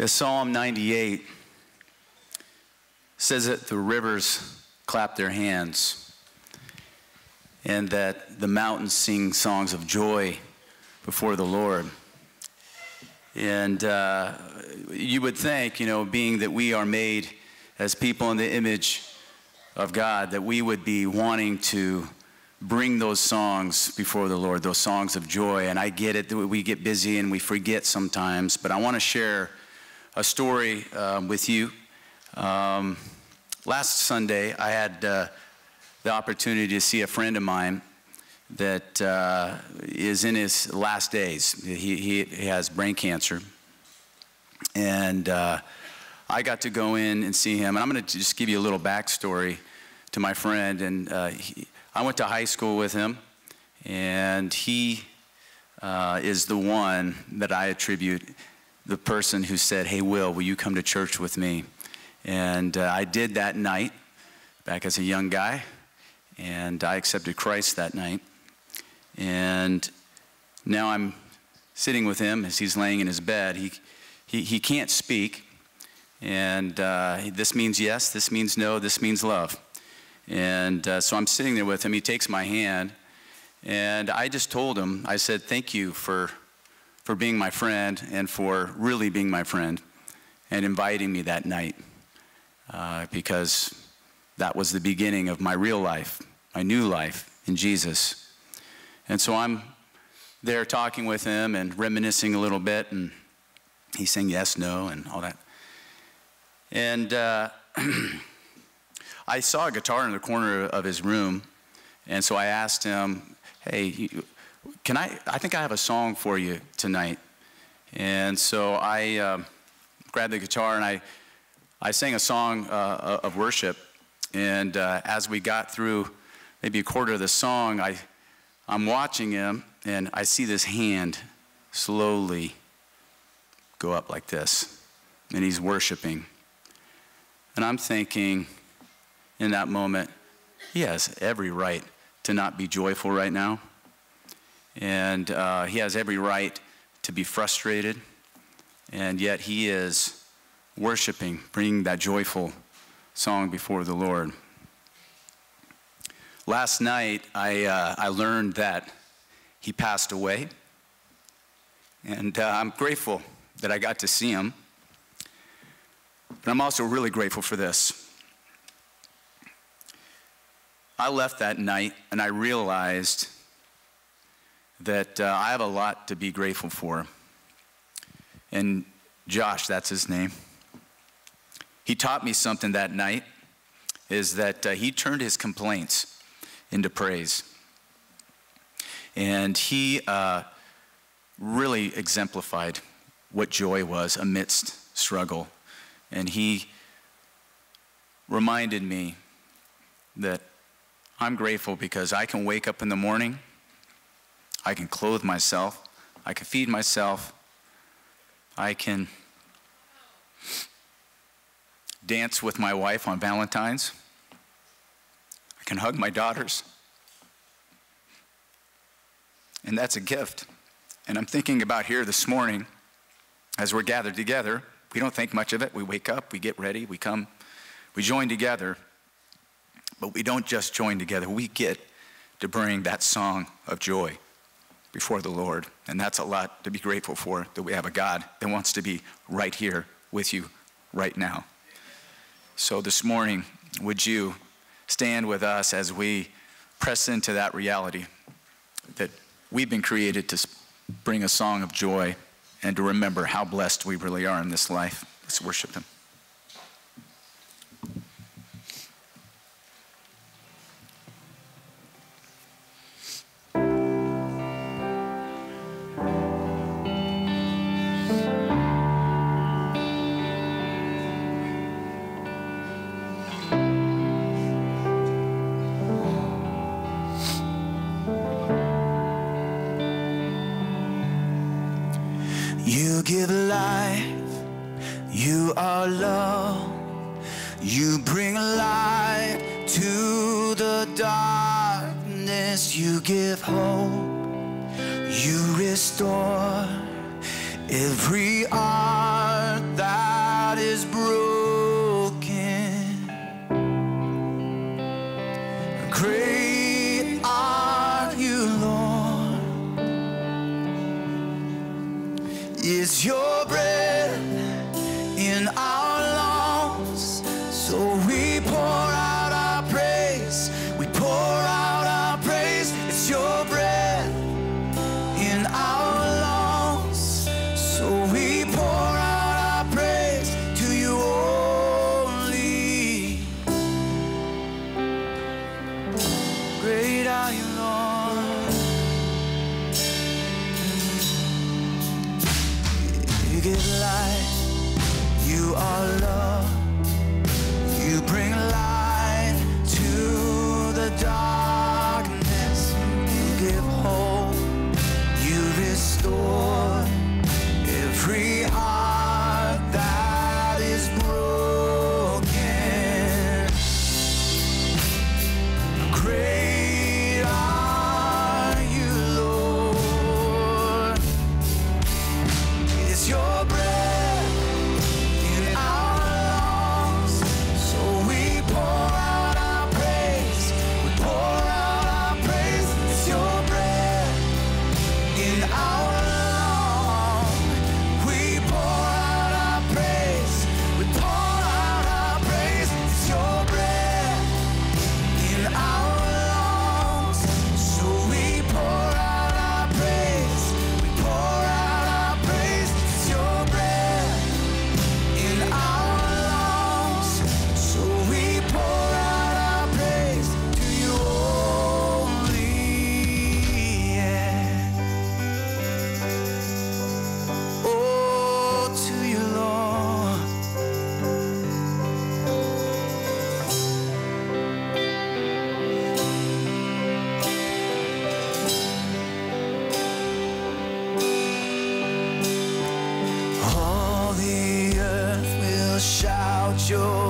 Psalm 98 says that the rivers clap their hands and that the mountains sing songs of joy before the Lord. And you would think, being that we are made as people in the image of God, that we would be wanting to bring those songs before the Lord, those songs of joy. And I get it, that we get busy and we forget sometimes, but I want to share a story with you. Last Sunday, I had the opportunity to see a friend of mine that is in his last days. He has brain cancer. And I got to go in and see him. And I'm going to just give you a little backstory to my friend. And I went to high school with him. And he is the one that I attribute, the person who said, "Hey, Will you come to church with me?" And I did that night, back as a young guy. And I accepted Christ that night. And now I'm sitting with him as he's laying in his bed. He can't speak. And this means yes, this means no, this means love. And so I'm sitting there with him. He takes my hand. And I just told him, I said, thank you for being my friend and for really being my friend and inviting me that night. Because that was the beginning of my real life, my new life in Jesus. And so I'm there talking with him and reminiscing a little bit, and he's saying yes, no, and all that. And I saw a guitar in the corner of his room, and so I asked him, hey, I think I have a song for you tonight. And so I grabbed the guitar and I sang a song of worship. And as we got through maybe a quarter of the song, I'm watching him, and I see this hand slowly go up like this, and he's worshiping. And I'm thinking in that moment, he has every right to not be joyful right now. And he has every right to be frustrated, and yet he is worshiping, bringing that joyful song before the Lord. Last night, I learned that he passed away, and I'm grateful that I got to see him, but I'm also really grateful for this. I left that night, and I realized that I have a lot to be grateful for. And Josh, that's his name, he taught me something that night, is that he turned his complaints into praise. And he really exemplified what joy was amidst struggle. And he reminded me that I'm grateful because I can wake up in the morning, I can clothe myself, I can feed myself, I can dance with my wife on Valentine's, I can hug my daughters, and that's a gift. And I'm thinking about here this morning, as we're gathered together, we don't think much of it. We wake up, we get ready, we come, we join together, but we don't just join together. We get to bring that song of joy before the Lord, and that's a lot to be grateful for, that we have a God that wants to be right here with you right now. So this morning, would you stand with us as we press into that reality that we've been created to bring a song of joy and to remember how blessed we really are in this life. Let's worship him. You give life, you are love, you bring light to the darkness, you give hope, you restore every art that You are love. You bring light to the darkness. You give hope. You restore every heart that is broken. Great are you, Lord. It's your breath in our lungs, so we pour out our praise. We pour out our praise. It's your breath in our lungs. We pour out our praise. We pour out our praise. It's your breath in our lungs, so we pour out our praise. We pour out our praise. It's your breath in our lungs, so we pour out our praise to you only. Yeah. Oh, to you, Lord. All the earth will shout your